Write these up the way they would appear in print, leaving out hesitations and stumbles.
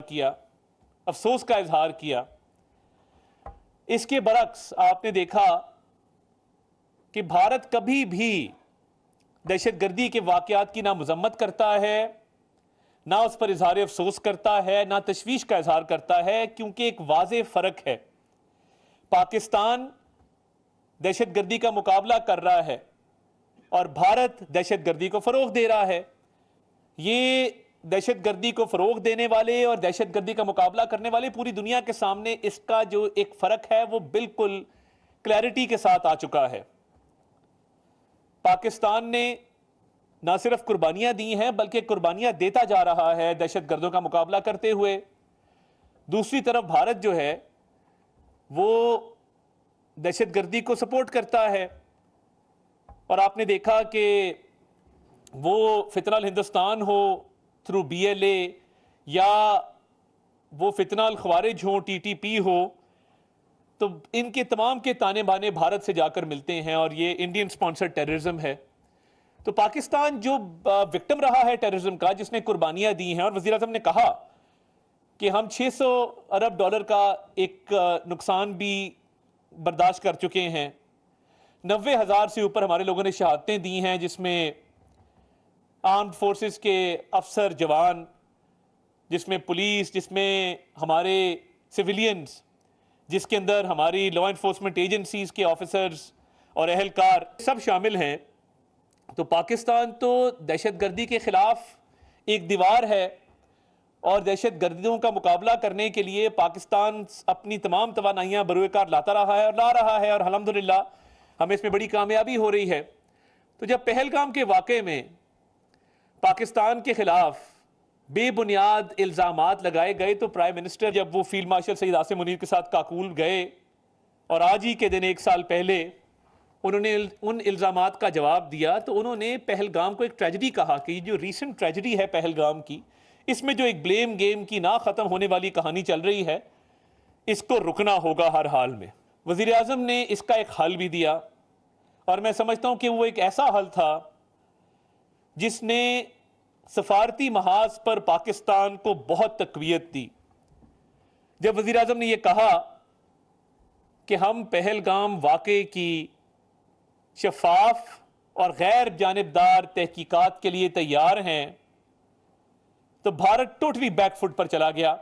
किया, अफसोस का इजहार किया। इसके बरक्स आपने देखा कि भारत कभी भी दहशतगर्दी के वाकयात की ना मजम्मत करता है, ना उस पर इजहार अफसोस करता है, ना तशवीश का इजहार करता है, क्योंकि एक वाज़ेह फ़र्क है। पाकिस्तान दहशतगर्दी का मुकाबला कर रहा है और भारत दहशतगर्दी को फ़रोग़ दे रहा है। ये दहशतगर्दी को फ़रोग़ देने वाले और दहशतगर्दी का मुकाबला करने वाले पूरी दुनिया के सामने इसका जो एक फ़र्क है वो बिल्कुल क्लैरिटी के साथ आ चुका है। पाकिस्तान ने ना सिर्फ कुर्बानियां दी हैं बल्कि कुर्बानियां देता जा रहा है दहशतगर्दों का मुकाबला करते हुए। दूसरी तरफ भारत जो है वो दहशतगर्दी को सपोर्ट करता है और आपने देखा कि वो फितनल हिंदुस्तान हो थ्रू BLA या वो फितनल ख्वारिज हो TTP हो, तो इनके तमाम के ताने बाने भारत से जाकर मिलते हैं और ये इंडियन स्पॉन्सर्ड टेररिज्म है। तो पाकिस्तान जो विक्टिम रहा है टेररिज्म का, जिसने कुर्बानियां दी हैं, और वज़ीर आज़म ने कहा कि हम 600 अरब डॉलर का एक नुकसान भी बर्दाश्त कर चुके हैं। 90,000 से ऊपर हमारे लोगों ने शहादतें दी हैं, जिसमें आर्म्ड फोर्सेस के अफसर जवान, जिसमें पुलिस, जिसमें हमारे सिविलियंस, जिसके अंदर हमारी लॉ एनफोर्समेंट एजेंसीज के ऑफिसर्स और अहलकार सब शामिल हैं। तो पाकिस्तान तो दहशतगर्दी के खिलाफ एक दीवार है और दहशतगर्दियों का मुकाबला करने के लिए पाकिस्तान अपनी तमाम तवानाइयाँ बरूएकार लाता रहा है और ला रहा है, और अल्हम्दुलिल्लाह हमें इसमें बड़ी कामयाबी हो रही है। तो जब पहलगाम के वाक़े में पाकिस्तान के खिलाफ बेबुनियाद इल्ज़ामात लगाए गए तो प्राइम मिनिस्टर जब वो फील्ड मार्शल सईद आसिम मुनीर के साथ काकूल गए और आज ही के दिन 1 साल पहले उन्होंने उन इल्ज़ामात का जवाब दिया, तो उन्होंने पहलगाम को एक ट्रेजेडी कहा कि जो रीसेंट ट्रेजेडी है पहलगाम की, इसमें जो एक ब्लेम गेम की ना ख़त्म होने वाली कहानी चल रही है, इसको रुकना होगा हर हाल में। वज़ीर आज़म ने इसका एक हल भी दिया और मैं समझता हूँ कि वो एक ऐसा हल था जिसने सफारती महाज पर पाकिस्तान को बहुत तक़वियत दी। जब वज़ीर आज़म ने यह कहा कि हम पहलगाम वाक़े की शफाफ और गैर जानिबदार तहकीकात के लिए तैयार हैं, तो भारत टोटली बैकफुट पर चला गया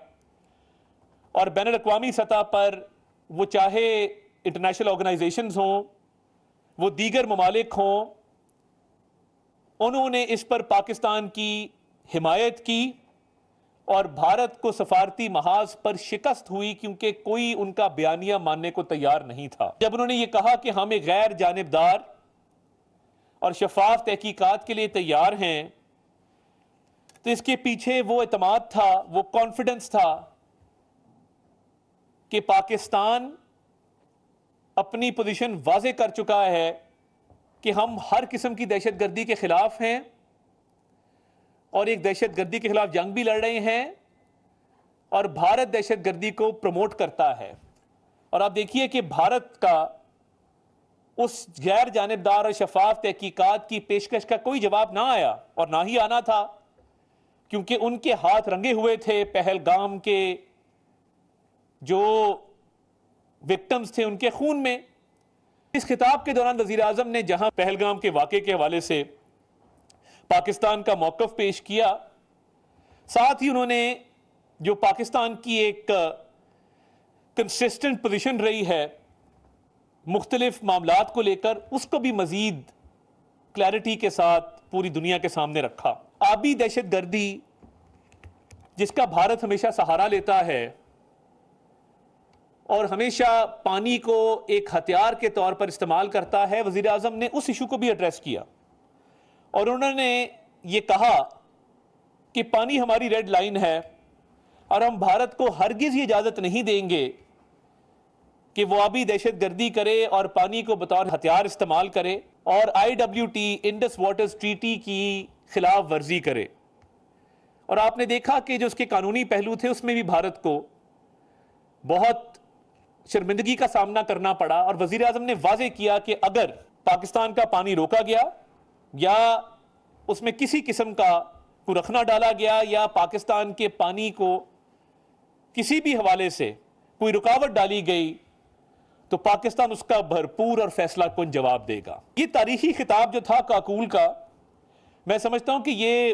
और बैनुल अक़वामी सतह पर वो चाहे इंटरनेशनल ऑर्गेनाइजेशंस हों, वो दीगर ममालिक हों, उन्होंने इस पर पाकिस्तान की हिमायत की और भारत को सफारती महाज पर शिकस्त हुई क्योंकि कोई उनका बयानिया मानने को तैयार नहीं था। जब उन्होंने ये कहा कि हम एक गैर जानिबदार और शफाफ तहकीकात के लिए तैयार हैं, तो इसके पीछे वो एतमाद था, वो कॉन्फिडेंस था कि पाकिस्तान अपनी पोजीशन वाज़े कर चुका है कि हम हर किस्म की दहशतगर्दी के खिलाफ हैं और एक दहशतगर्दी के खिलाफ जंग भी लड़ रहे हैं और भारत दहशतगर्दी को प्रमोट करता है। और आप देखिए कि भारत का उस गैर जानिबदार और शफाफ तहकीकात की पेशकश का कोई जवाब ना आया और ना ही आना था, क्योंकि उनके हाथ रंगे हुए थे पहलगाम के जो विक्टिम्स थे उनके खून में। इस खिताब के दौरान वज़ीर आज़म ने जहां पहलगाम के वाक़े के हवाले से पाकिस्तान का मौक़िफ़ पेश किया, साथ ही उन्होंने जो पाकिस्तान की एक कंसिस्टेंट पोजीशन रही है मुख्तलिफ मामलात को लेकर, उसको भी मज़ीद क्लैरिटी के साथ पूरी दुनिया के सामने रखा। आबी दहशतगर्दी जिसका भारत हमेशा सहारा लेता है और हमेशा पानी को एक हथियार के तौर पर इस्तेमाल करता है, वज़ीर आज़म ने उस इशू को भी एड्रेस किया और उन्होंने ये कहा कि पानी हमारी रेड लाइन है और हम भारत को हरगिज़ ये इजाज़त नहीं देंगे कि वो आबी दहशतगर्दी करे और पानी को बतौर हथियार इस्तेमाल करे और IWT इंडस वाटर्स ट्रीटी की खिलाफ वर्जी करे। और आपने देखा कि जो उसके कानूनी पहलू थे उसमें भी भारत को बहुत शर्मिंदगी का सामना करना पड़ा और वज़ीर आज़म ने वाज़े किया कि अगर पाकिस्तान का पानी रोका गया या उसमें किसी किस्म का रखना डाला गया या पाकिस्तान के पानी को किसी भी हवाले से कोई रुकावट डाली गई तो पाकिस्तान उसका भरपूर और फैसलाकुन जवाब देगा। ये तारीखी खिताब जो था काकूल का, मैं समझता हूं कि ये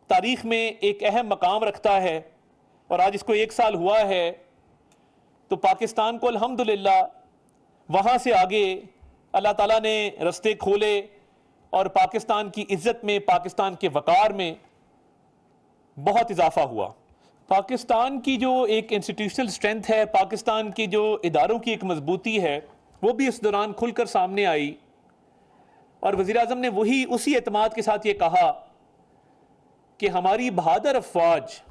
तारीख में एक अहम मकाम रखता है और आज इसको 1 साल हुआ है, तो पाकिस्तान को अल्हम्दुलिल्लाह वहां से आगे अल्लाह ताला ने रास्ते खोले और पाकिस्तान की इज्जत में, पाकिस्तान के वकार में बहुत इजाफा हुआ। पाकिस्तान की जो एक इंस्टीट्यूशनल स्ट्रेंथ है, पाकिस्तान की जो इदारों की एक मजबूती है, वो भी इस दौरान खुलकर सामने आई और वज़ीर आज़म ने वही उसी एतमाद के साथ ये कहा कि हमारी बहादुर अफवाज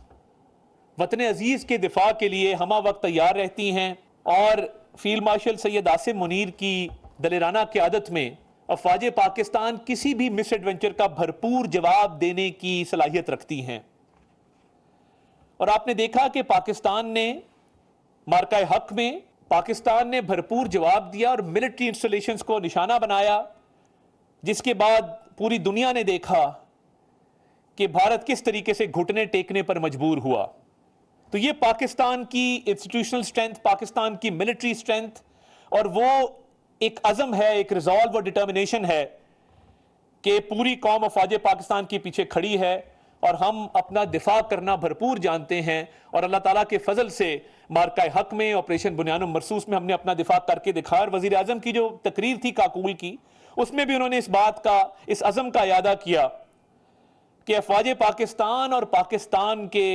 वतन अजीज के दिफा के लिए हमा वक्त तैयार रहती हैं और फील्ड मार्शल सैयद आसिम मुनीर की दलेराना क़यादत में अफवाज पाकिस्तान किसी भी मिस एडवेंचर का भरपूर जवाब देने की सलाहियत रखती हैं। और आपने देखा कि पाकिस्तान ने मार्का हक में पाकिस्तान ने भरपूर जवाब दिया और मिलिट्री इंस्टॉलेशंस को निशाना बनाया, जिसके बाद पूरी दुनिया ने देखा कि भारत किस तरीके से घुटने टेकने पर मजबूर हुआ। तो ये पाकिस्तान की इंस्टीट्यूशनल स्ट्रेंथ, पाकिस्तान की मिलिट्री स्ट्रेंथ और वो एक अज़म है, एक रिजॉल्व और डिटर्मिनेशन है कि पूरी कौम अफवाज पाकिस्तान के पीछे खड़ी है और हम अपना दिफा करना भरपूर जानते हैं और अल्लाह ताला के फजल से मार्का हक में, ऑपरेशन बुनियानुल मरसूस में हमने अपना दिफा करके दिखाया। और वजीर आजम की जो तकरीर थी काकूल की, उसमें भी उन्होंने इस बात का, इस अज़म का यादा किया कि अफवाज पाकिस्तान और पाकिस्तान के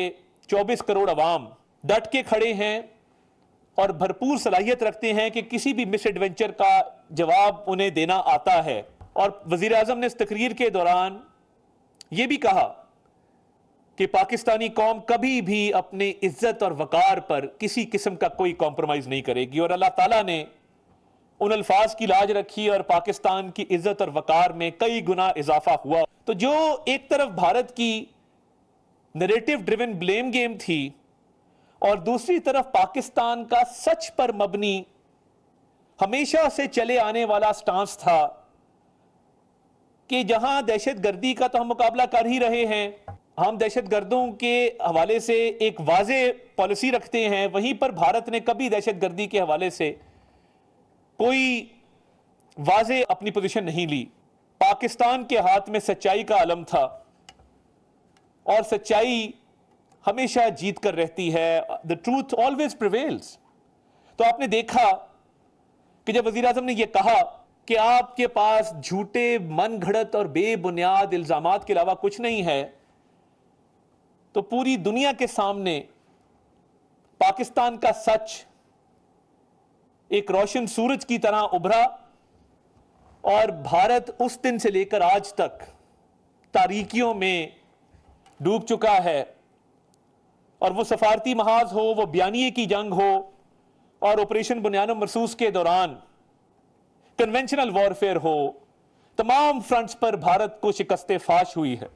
24 करोड़ अवाम डट के खड़े हैं और भरपूर सलाहियत रखते हैं कि किसी भी मिस एडवेंचर का जवाब उन्हें देना आता है। और वजीर आजम ने इस तकरीर के दौरान यह भी कहा कि पाकिस्तानी कौम कभी भी अपनी इज्जत और वकार पर किसी किस्म का कोई कॉम्प्रोमाइज नहीं करेगी और अल्लाह ताला ने उन अल्फाज की लाज रखी और पाकिस्तान की इज्जत और वकार में कई गुना इजाफा हुआ। तो जो एक तरफ भारत की नैरेटिव ड्रिवन ब्लेम गेम थी और दूसरी तरफ पाकिस्तान का सच पर मबनी हमेशा से चले आने वाला स्टांस था कि जहां दहशतगर्दी का तो हम मुकाबला कर ही रहे हैं, हम दहशतगर्दों के हवाले से एक वाज़े पॉलिसी रखते हैं, वहीं पर भारत ने कभी दहशतगर्दी के हवाले से कोई वाज़े अपनी पोजीशन नहीं ली। पाकिस्तान के हाथ में सच्चाई का अलम था और सच्चाई हमेशा जीत कर रहती है। The truth always prevails. तो आपने देखा कि जब वजीर आजम ने यह कहा कि आपके पास झूठे, मन घड़त और बेबुनियाद इल्जामात के अलावा कुछ नहीं है, तो पूरी दुनिया के सामने पाकिस्तान का सच एक रोशन सूरज की तरह उभरा और भारत उस दिन से लेकर आज तक तारीकियों में डूब चुका है। और वो सफारती महाज हो, वो बयानिए की जंग हो और ऑपरेशन बुनियानुल मरसूस के दौरान कन्वेंशनल वॉरफेयर हो, तमाम फ्रंट्स पर भारत को शिकस्त फाश हुई है।